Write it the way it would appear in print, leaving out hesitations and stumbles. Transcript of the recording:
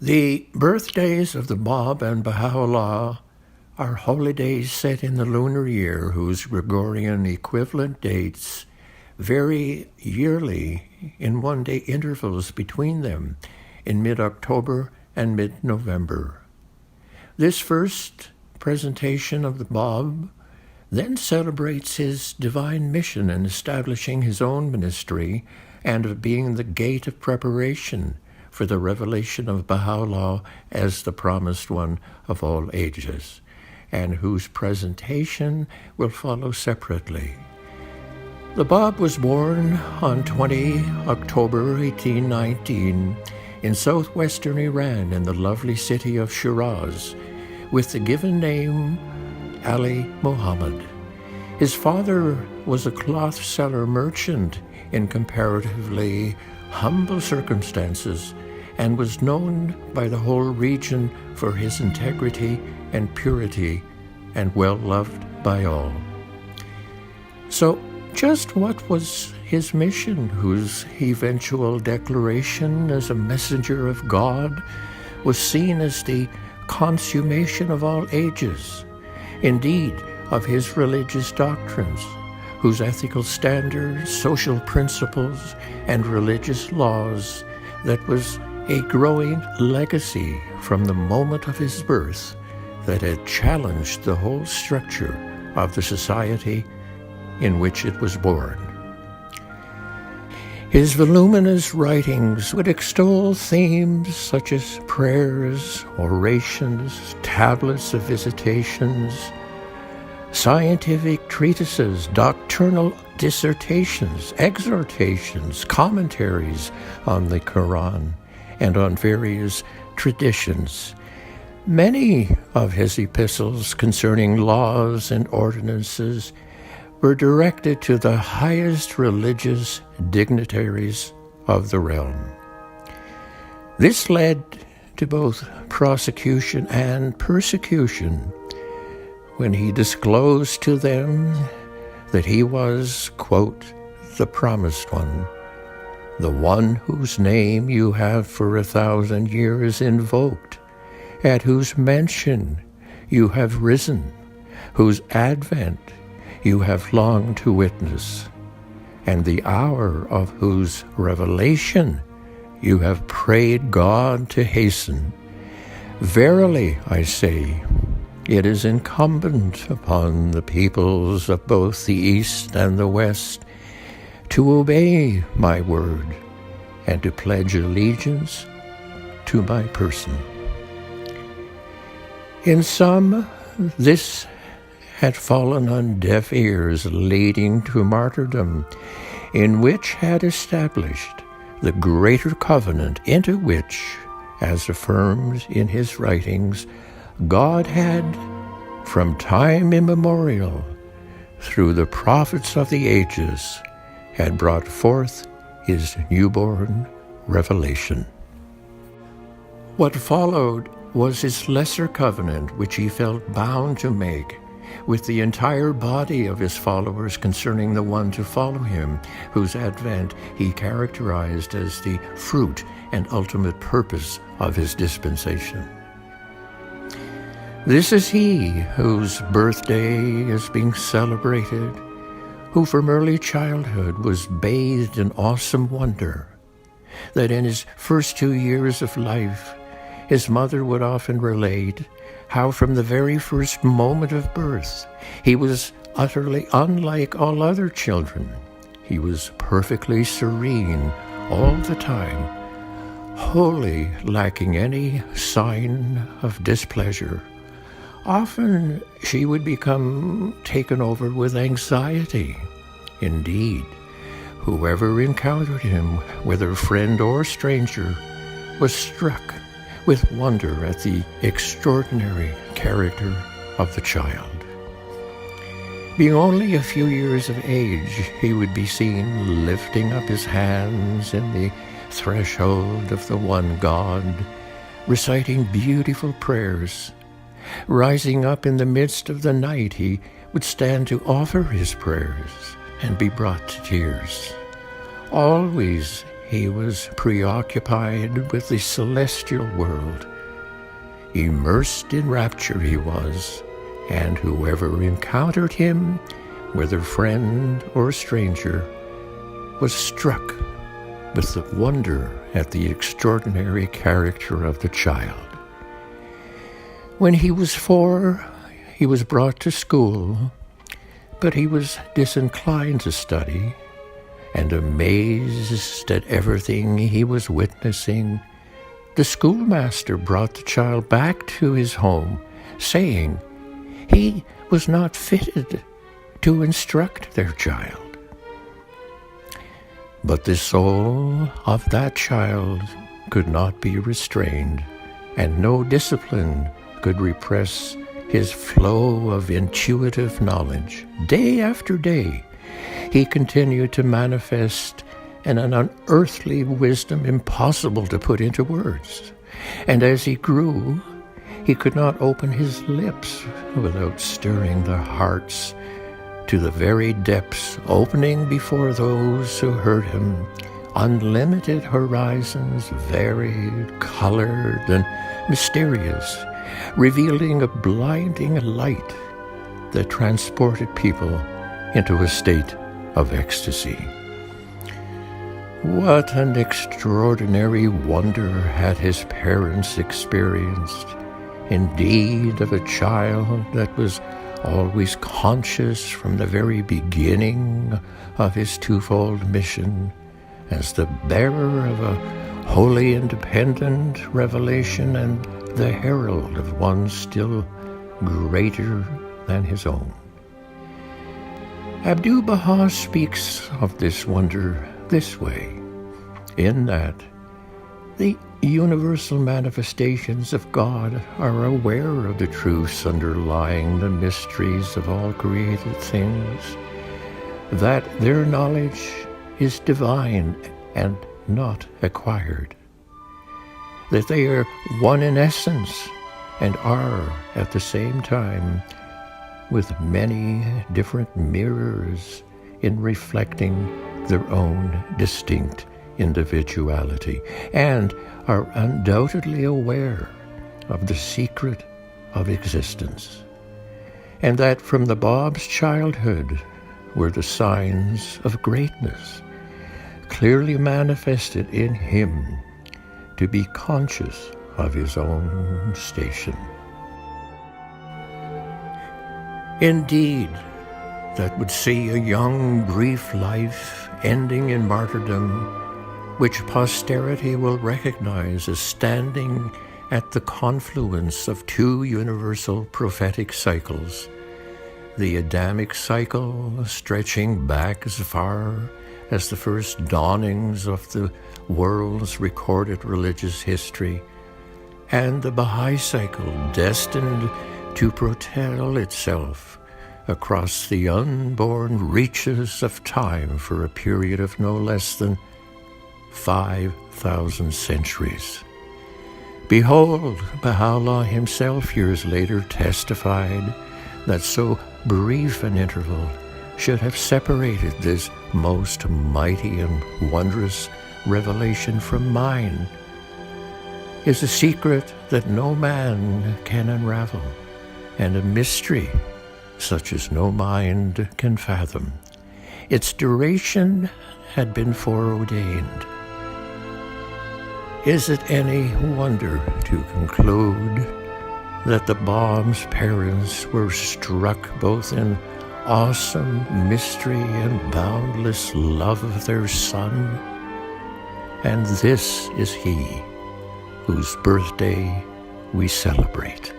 The birthdays of the Bab and Baha'u'llah are holy days set in the lunar year whose Gregorian equivalent dates vary yearly in one-day intervals between them in mid-October and mid-November. This first presentation of the Bab then celebrates his divine mission in establishing his own ministry and of being the gate of preparation for the revelation of Baha'u'llah as the promised one of all ages, and whose presentation will follow separately. The Bab was born on 20 October 1819 in southwestern Iran in the lovely city of Shiraz, with the given name Ali Muhammad. His father was a cloth seller merchant in comparatively humble circumstances and was known by the whole region for his integrity and purity and well loved by all. So, just what was his mission, whose eventual declaration as a messenger of God was seen as the consummation of all ages, indeed of his religious doctrines, whose ethical standards, social principles, and religious laws that was a growing legacy from the moment of his birth that had challenged the whole structure of the society in which it was born. His voluminous writings would extol themes such as prayers, orations, tablets of visitations, scientific treatises, doctrinal dissertations, exhortations, commentaries on the Quran, and on various traditions. Many of his epistles concerning laws and ordinances were directed to the highest religious dignitaries of the realm. This led to both prosecution and persecution when he disclosed to them that he was, quote, the promised one, the one whose name you have for 1,000 years invoked, at whose mention you have risen, whose advent you have longed to witness, and the hour of whose revelation you have prayed God to hasten. Verily, I say, it is incumbent upon the peoples of both the East and the West to obey my word and to pledge allegiance to my person. In some, this had fallen on deaf ears, leading to martyrdom, in which had established the greater covenant into which, as affirmed in his writings, God had, from time immemorial, through the prophets of the ages, had brought forth his newborn revelation. What followed was his lesser covenant, which he felt bound to make with the entire body of his followers concerning the one to follow him, whose advent he characterized as the fruit and ultimate purpose of his dispensation. This is he whose birthday is being celebrated, who from early childhood was bathed in awesome wonder, that in his first 2 years of life, his mother would often relate how from the very first moment of birth, he was utterly unlike all other children. He was perfectly serene all the time, wholly lacking any sign of displeasure. Often she would become taken over with anxiety. Indeed, whoever encountered him, whether friend or stranger, was struck with wonder at the extraordinary character of the child. Being only a few years of age, he would be seen lifting up his hands in the threshold of the one God, reciting beautiful prayers. Rising up in the midst of the night, he would stand to offer his prayers and be brought to tears. Always he was preoccupied with the celestial world. Immersed in rapture he was, and whoever encountered him, whether friend or stranger, was struck with the wonder at the extraordinary character of the child. When he was 4, he was brought to school, but he was disinclined to study, and amazed at everything he was witnessing, the schoolmaster brought the child back to his home, saying he was not fitted to instruct their child. But the soul of that child could not be restrained, and no discipline could repress his flow of intuitive knowledge. Day after day, he continued to manifest an unearthly wisdom impossible to put into words. And as he grew, he could not open his lips without stirring their hearts to the very depths, opening before those who heard him unlimited horizons, varied, colored, and mysterious, revealing a blinding light that transported people into a state of ecstasy. What an extraordinary wonder had his parents experienced, indeed of a child that was always conscious from the very beginning of his twofold mission as the bearer of a wholly independent revelation and the herald of one still greater than his own. Abdu'l-Baha speaks of this wonder this way, in that the universal manifestations of God are aware of the truths underlying the mysteries of all created things, that their knowledge is divine and not acquired, that they are one in essence and are at the same time with many different mirrors in reflecting their own distinct individuality, and are undoubtedly aware of the secret of existence, and that from the Bab's childhood were the signs of greatness, clearly manifested in him to be conscious of his own station. Indeed, that would see a young, brief life ending in martyrdom, which posterity will recognize as standing at the confluence of two universal prophetic cycles, the Adamic cycle stretching back as far as the first dawnings of the world's recorded religious history, and the Baha'i cycle destined to propel itself across the unborn reaches of time for a period of no less than 5,000 centuries. Behold, Baha'u'llah himself years later testified that so brief an interval should have separated this most mighty and wondrous revelation from mine is a secret that no man can unravel, and a mystery such as no mind can fathom. Its duration had been foreordained. Is it any wonder to conclude that the Bab's parents were struck both in awesome mystery and boundless love of their son? And this is he whose birthday we celebrate.